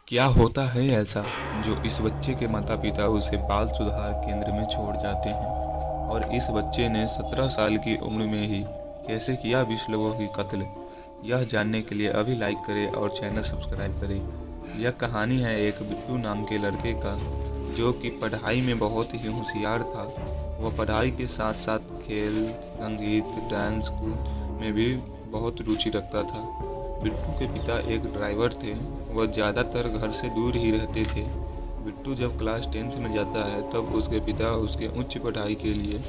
क्या होता है ऐसा जो इस बच्चे के माता पिता उसे बाल सुधार केंद्र में छोड़ जाते हैं और इस बच्चे ने 17 साल की उम्र में ही कैसे किया 20 लोगों की कत्ल। यह जानने के लिए अभी लाइक करें और चैनल सब्सक्राइब करें। यह कहानी है एक बिट्टू नाम के लड़के का जो कि पढ़ाई में बहुत ही होशियार था। वह पढ़ाई के साथ साथ खेल, संगीत, डांस में भी बहुत रुचि रखता था। बिट्टू के पिता एक ड्राइवर थे। वह ज़्यादातर घर से दूर ही रहते थे। बिट्टू जब क्लास 10th में जाता है तब उसके पिता उसके उच्च पढ़ाई के लिए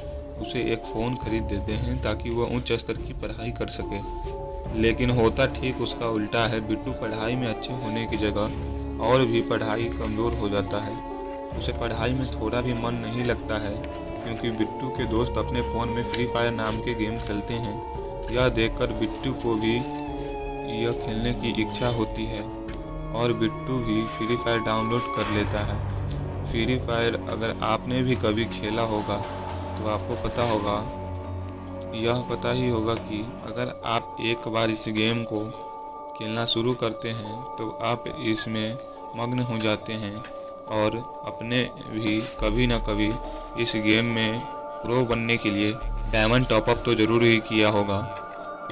उसे एक फ़ोन खरीद देते हैं ताकि वह उच्च स्तर की पढ़ाई कर सके। लेकिन होता ठीक उसका उल्टा है। बिट्टू पढ़ाई में अच्छे होने की जगह और भी पढ़ाई कमज़ोर हो जाता है। उसे पढ़ाई में थोड़ा भी मन नहीं लगता है क्योंकि बिट्टू के दोस्त अपने फ़ोन में फ्री फायर नाम के गेम खेलते हैं। यह देखकर बिट्टू को भी यह खेलने की इच्छा होती है और बिट्टू भी फ्री फायर डाउनलोड कर लेता है। फ्री फायर अगर आपने भी कभी खेला होगा तो आपको पता होगा, यह पता ही होगा कि अगर आप एक बार इस गेम को खेलना शुरू करते हैं तो आप इसमें मग्न हो जाते हैं और अपने भी कभी ना कभी इस गेम में प्रो बनने के लिए डायमंड टॉपअप तो ज़रूर ही किया होगा।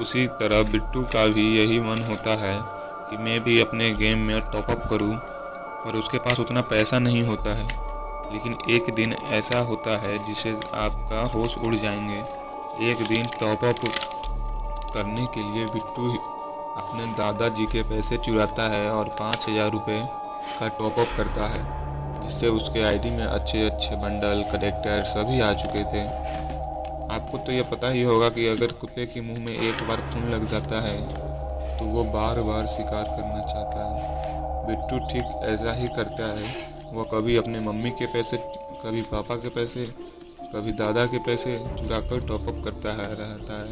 उसी तरह बिट्टू का भी यही मन होता है कि मैं भी अपने गेम में टॉपअप करूं, पर उसके पास उतना पैसा नहीं होता है। लेकिन एक दिन ऐसा होता है जिससे आपका होश उड़ जाएंगे। एक दिन टॉपअप करने के लिए बिट्टू अपने दादाजी के पैसे चुराता है और 5,000 रुपये का टॉपअप करता है, जिससे उसके आईडी में अच्छे अच्छे बंडल, करेक्टर सभी आ चुके थे। आपको तो यह पता ही होगा कि अगर कुत्ते के मुंह में एक बार खून लग जाता है तो वो बार बार शिकार करना चाहता है। बिट्टू ठीक ऐसा ही करता है। वह कभी अपने मम्मी के पैसे, कभी पापा के पैसे, कभी दादा के पैसे चुराकर टॉपअप करता है रहता है।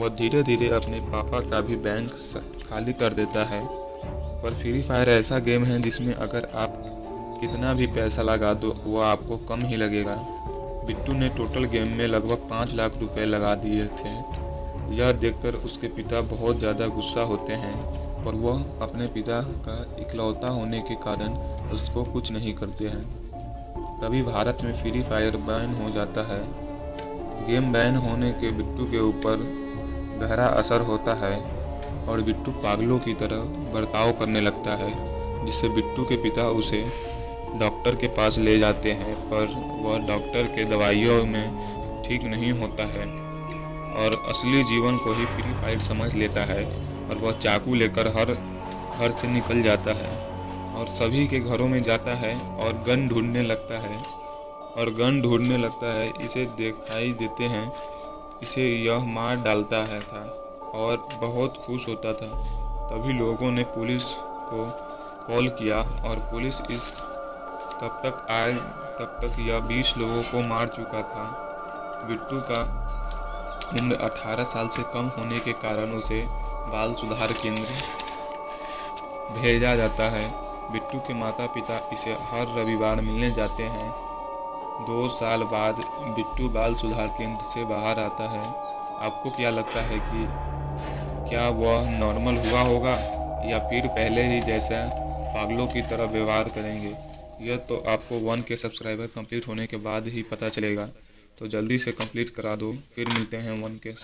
वह धीरे धीरे अपने पापा का भी बैंक खाली कर देता है। पर फ्री फायर ऐसा गेम है जिसमें अगर आप कितना भी पैसा लगा दो वह आपको कम ही लगेगा। बिट्टू ने टोटल गेम में लगभग 5 लाख रुपए लगा दिए थे। यह देखकर उसके पिता बहुत ज़्यादा गुस्सा होते हैं, पर वह अपने पिता का इकलौता होने के कारण उसको कुछ नहीं करते हैं। तभी भारत में फ्री फायर बैन हो जाता है। गेम बैन होने के बिट्टू के ऊपर गहरा असर होता है और बिट्टू पागलों की तरह बर्ताव करने लगता है, जिससे बिट्टू के पिता उसे डॉक्टर के पास ले जाते हैं, पर वह डॉक्टर के दवाइयों में ठीक नहीं होता है और असली जीवन को ही फ्री फायर समझ लेता है और वह चाकू लेकर हर घर से निकल जाता है और सभी के घरों में जाता है और गन ढूंढने लगता है। इसे दिखाई देते हैं, इसे यह मार डालता है था और बहुत खुश होता था। तभी लोगों ने पुलिस को कॉल किया और पुलिस तब तक यह 20 लोगों को मार चुका था। बिट्टू का उम्र 18 साल से कम होने के कारण उसे बाल सुधार केंद्र भेजा जाता है। बिट्टू के माता पिता इसे हर रविवार मिलने जाते हैं। 2 साल बाद बिट्टू बाल सुधार केंद्र से बाहर आता है। आपको क्या लगता है कि क्या वह नॉर्मल हुआ होगा या फिर पहले ही जैसा पागलों की तरह व्यवहार करेंगे? यह तो आपको 1K सब्सक्राइबर कंप्लीट होने के बाद ही पता चलेगा। तो जल्दी से कंप्लीट करा दो, फिर मिलते हैं 1K